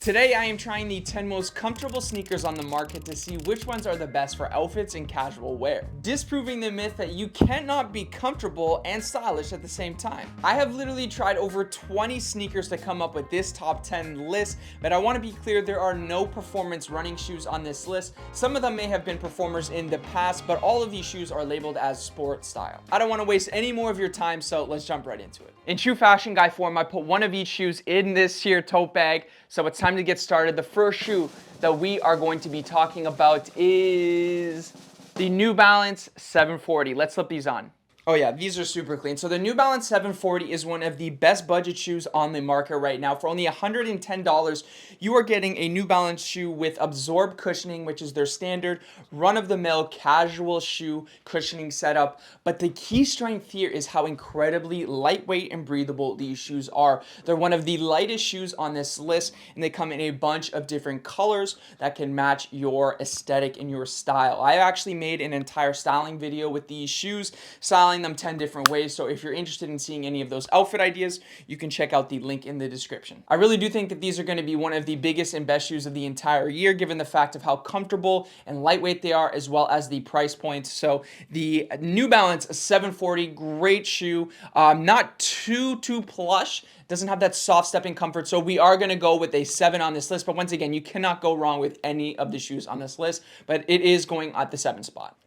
Today I am trying the 10 most comfortable sneakers on the market to see which ones are the best for outfits and casual wear, disproving the myth that you cannot be comfortable and stylish at the same time. I have literally tried over 20 sneakers to come up with this top 10 list, but I want to be clear, there are no performance running shoes on this list. Some of them may have been performers in the past, but all of these shoes are labeled as sport style. I don't want to waste any more of your time, so let's jump right into it. In true fashion guy form, I put one of each shoes in this here tote bag, so it's time to get started. The first shoe that we are going to be talking about is the New Balance 740. Let's slip these on. Oh yeah, these are super clean. So the New Balance 740 is one of the best budget shoes on the market right now. For only $110, you are getting a New Balance shoe with absorb cushioning, which is their standard run-of-the-mill casual shoe cushioning setup. But the key strength here is how incredibly lightweight and breathable these shoes are. They're one of the lightest shoes on this list, and they come in a bunch of different colors that can match your aesthetic and your style. I actually made an entire styling video with these shoes, styling them 10 different ways. So if you're interested in seeing any of those outfit ideas, you can check out the link in the description. I really do think that these are going to be one of the biggest and best shoes of the entire year, given the fact of how comfortable and lightweight they are, as well as the price point. So the New Balance 740, great shoe, not too plush, doesn't have that soft stepping comfort. So we are going to go with a 7 on this list. But once again, you cannot go wrong with any of the shoes on this list, but it is going at the 7 spot.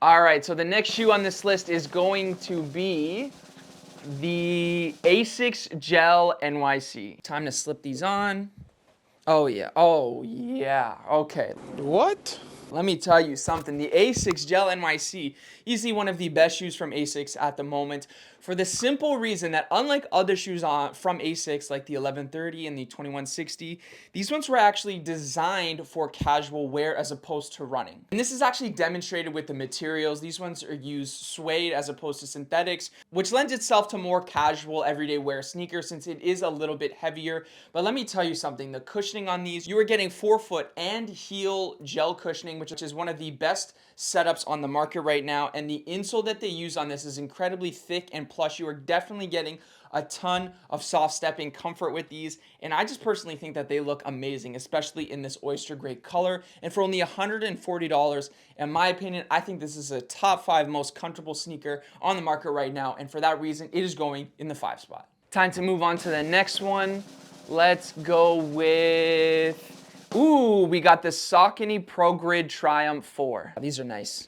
All right, so the next shoe on this list is going to be the Asics Gel NYC. Time to slip these on. Oh yeah, okay. What? Let me tell you something. The Asics Gel NYC, easily one of the best shoes from Asics at the moment, for the simple reason that unlike other shoes from Asics like the 1130 and the 2160, these ones were actually designed for casual wear as opposed to running. And this is actually demonstrated with the materials. These ones are used suede as opposed to synthetics, which lends itself to more casual everyday wear sneakers since it is a little bit heavier. But let me tell you something, the cushioning on these, you are getting forefoot and heel gel cushioning, which is one of the best setups on the market right now. And the insole that they use on this is incredibly thick and plush. You are definitely getting a ton of soft stepping comfort with these, and I just personally think that they look amazing, especially in this oyster gray color. And for only $140, in my opinion, I think this is a top 5 most comfortable sneaker on the market right now, and for that reason, it is going in the 5 spot. Time to move on to the next one. Let's go with, we got the Saucony Pro Grid Triumph 4. These are nice.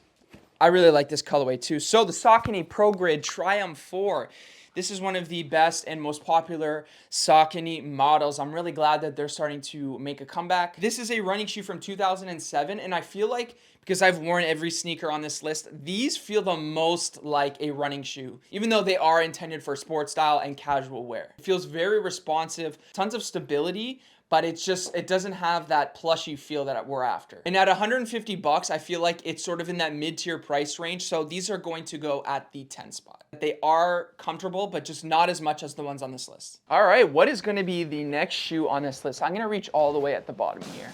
I really like this colorway too. So the Saucony Pro Grid Triumph 4. This is one of the best and most popular Saucony models. I'm really glad that they're starting to make a comeback. This is a running shoe from 2007, and I feel like, because I've worn every sneaker on this list, these feel the most like a running shoe, even though they are intended for sport style and casual wear. It feels very responsive, tons of stability, but it doesn't have that plushy feel that we're after. And at $150, I feel like it's sort of in that mid-tier price range, so these are going to go at the 10 spot. They are comfortable, but just not as much as the ones on this list. All right, what is gonna be the next shoe on this list? I'm gonna reach all the way at the bottom here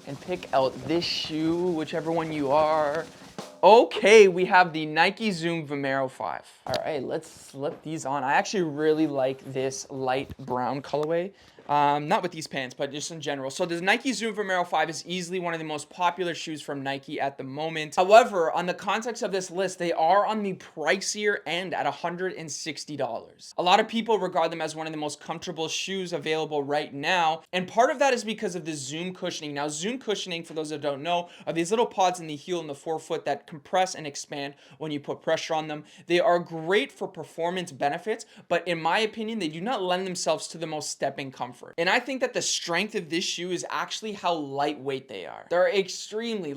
and pick out this shoe, whichever one you are. Okay, we have the Nike Zoom Vomero 5. All right, let's slip these on. I actually really like this light brown colorway. Not with these pants, but just in general. So the Nike Zoom Vomero 5 is easily one of the most popular shoes from Nike at the moment. However, on the context of this list, they are on the pricier end at $160. A lot of people regard them as one of the most comfortable shoes available right now. And part of that is because of the Zoom cushioning. Now, Zoom cushioning, for those that don't know, are these little pods in the heel and the forefoot that compress and expand when you put pressure on them. They are great for performance benefits, but in my opinion, they do not lend themselves to the most stepping comfort. And I think that the strength of this shoe is actually how lightweight they are. They're extremely,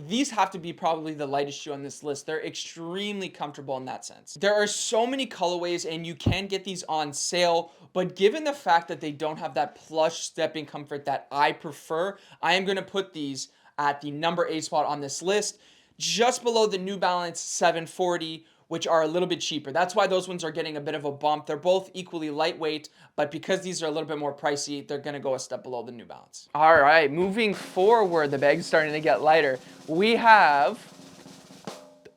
these have to be probably the lightest shoe on this list. They're extremely comfortable in that sense. There are so many colorways and you can get these on sale, but given the fact that they don't have that plush stepping comfort that I prefer, I am going to put these at the number 8 spot on this list, just below the New Balance 740, which are a little bit cheaper. That's why those ones are getting a bit of a bump. They're both equally lightweight, but because these are a little bit more pricey, they're gonna go a step below the New Balance. All right, moving forward, the bag's starting to get lighter. We have,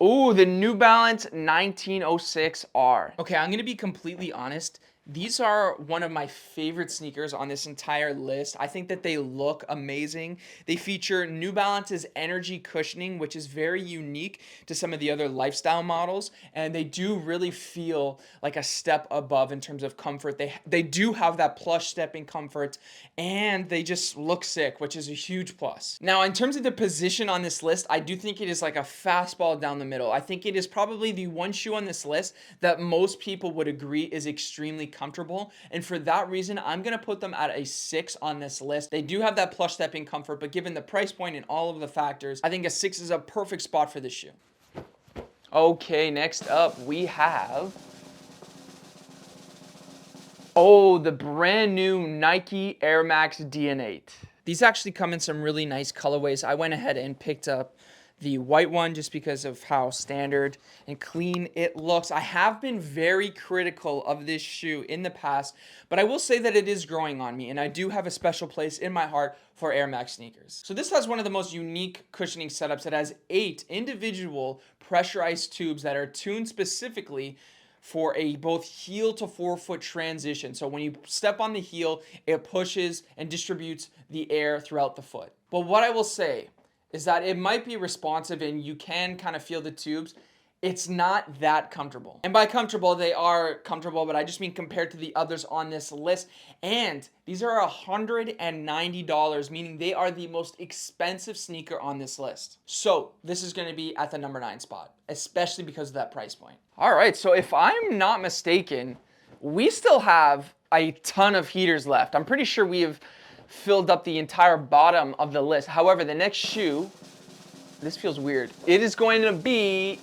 the New Balance 1906R. Okay, I'm gonna be completely honest. These are one of my favorite sneakers on this entire list. I think that they look amazing. They feature New Balance's energy cushioning, which is very unique to some of the other lifestyle models, and they do really feel like a step above in terms of comfort. They do have that plush stepping comfort, and they just look sick, which is a huge plus. Now, in terms of the position on this list, I do think it is like a fastball down the middle. I think it is probably the one shoe on this list that most people would agree is extremely comfortable. And for that reason, I'm going to put them at a 6 on this list. They do have that plush stepping comfort, but given the price point and all of the factors, I think a 6 is a perfect spot for this shoe. Okay, next up we have, the brand new Nike Air Max DN8. These actually come in some really nice colorways. I went ahead and picked up the white one just because of how standard and clean it looks. I have been very critical of this shoe in the past, but I will say that it is growing on me, and I do have a special place in my heart for Air Max sneakers. So this has one of the most unique cushioning setups. It has 8 individual pressurized tubes that are tuned specifically for a both heel to forefoot transition. So when you step on the heel, it pushes and distributes the air throughout the foot. But what I will say is that it might be responsive and you can kind of feel the tubes. It's not that comfortable. And by comfortable, they are comfortable, but I just mean compared to the others on this list. And these are $190, meaning they are the most expensive sneaker on this list. So this is gonna be at the number 9 spot, especially because of that price point. All right, so if I'm not mistaken, we still have a ton of heaters left. I'm pretty sure we have filled up the entire bottom of the list. However, the next shoe, this feels weird. It is going to be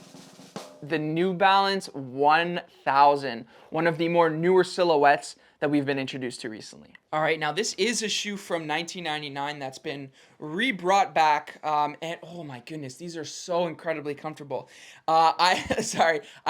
the New Balance 1000, one of the more newer silhouettes that we've been introduced to recently. All right, now this is a shoe from 1999 that's been re-brought back, and oh my goodness, these are so incredibly comfortable. I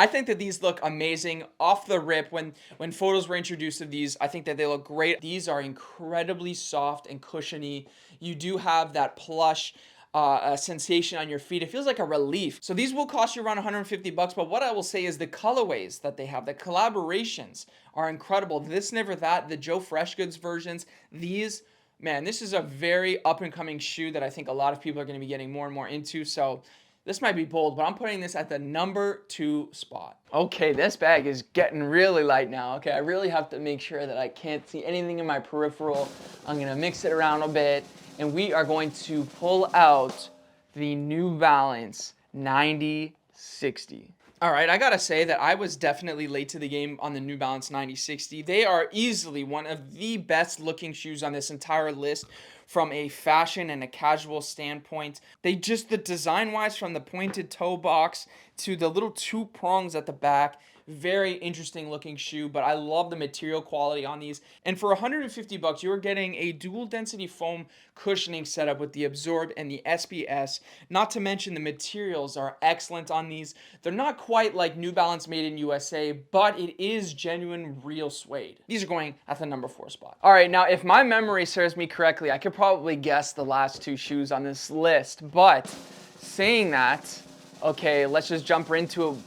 think that these look amazing off the rip. When photos were introduced of these, I think that they look great. These are incredibly soft and cushiony. You do have that plush a sensation on your feet. It feels like a relief. So these will cost you around 150 bucks, but what I will say is the colorways that they have, the collaborations are incredible. This Never That, the Joe Freshgoods versions, these, man, this is a very up and coming shoe that I think a lot of people are going to be getting more and more into. So this might be bold, but I'm putting this at the number 2 spot. Okay, this bag is getting really light now. Okay, I really have to make sure that I can't see anything in my peripheral. I'm gonna mix it around a bit, and we are going to pull out the New Balance 9060. All right, I gotta say that I was definitely late to the game on the New Balance 9060. They are easily one of the best looking shoes on this entire list from a fashion and a casual standpoint. The design wise, from the pointed toe box to the little 2 prongs at the back, very interesting looking shoe, but I love the material quality on these. And for 150 bucks, you're getting a dual density foam cushioning setup with the Absorb and the SPS. Not to mention the materials are excellent on these. They're not quite like New Balance made in USA, but it is genuine real suede. These are going at the number 4 spot. All right, now if my memory serves me correctly, I could probably guess the last 2 shoes on this list, but saying that, okay, let's just jump into it.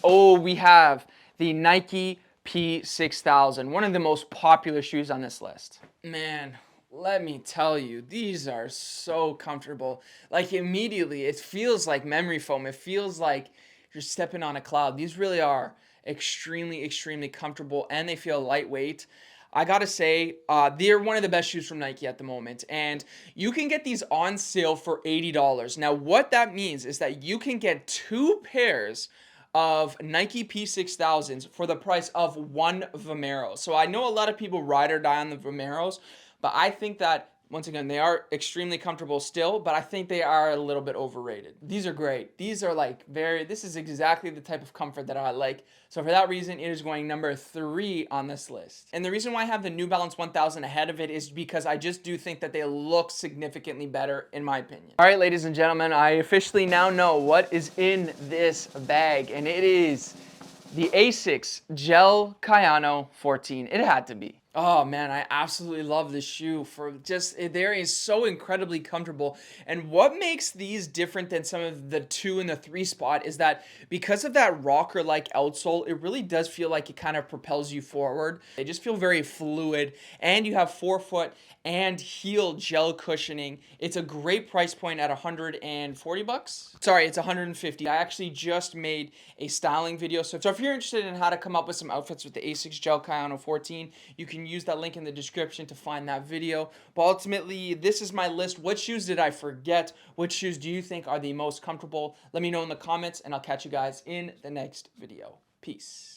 Oh, we have the Nike P6000, one of the most popular shoes on this list. Man, let me tell you, these are so comfortable. Like immediately, it feels like memory foam. It feels like you're stepping on a cloud. These really are extremely, extremely comfortable, and they feel lightweight. I gotta say, they're one of the best shoes from Nike at the moment, and you can get these on sale for $80. Now, what that means is that you can get 2 pairs of Nike P6000s for the price of 1 Vomero. So I know a lot of people ride or die on the Vomeros, but I think that, once again, they are extremely comfortable still, but I think they are a little bit overrated. These are great. These are this is exactly the type of comfort that I like. So for that reason, it is going number 3 on this list. And the reason why I have the New Balance 1000 ahead of it is because I just do think that they look significantly better, in my opinion. All right, ladies and gentlemen, I officially now know what is in this bag, and it is the ASICS Gel Kayano 14. It had to be. Oh man, I absolutely love this shoe for just there is so incredibly comfortable. And what makes these different than some of the 2 and the 3 spot is that because of that rocker like outsole, it really does feel like it kind of propels you forward. They just feel very fluid, and you have forefoot and heel gel cushioning. It's a great price point at 140 bucks. Sorry, it's 150. I actually just made a styling video. So if you're interested in how to come up with some outfits with the Asics Gel Kayano 14, you can use that link in the description to find that video. But ultimately, this is my list. What shoes did I forget? Which shoes do you think are the most comfortable? Let me know in the comments, and I'll catch you guys in the next video. Peace.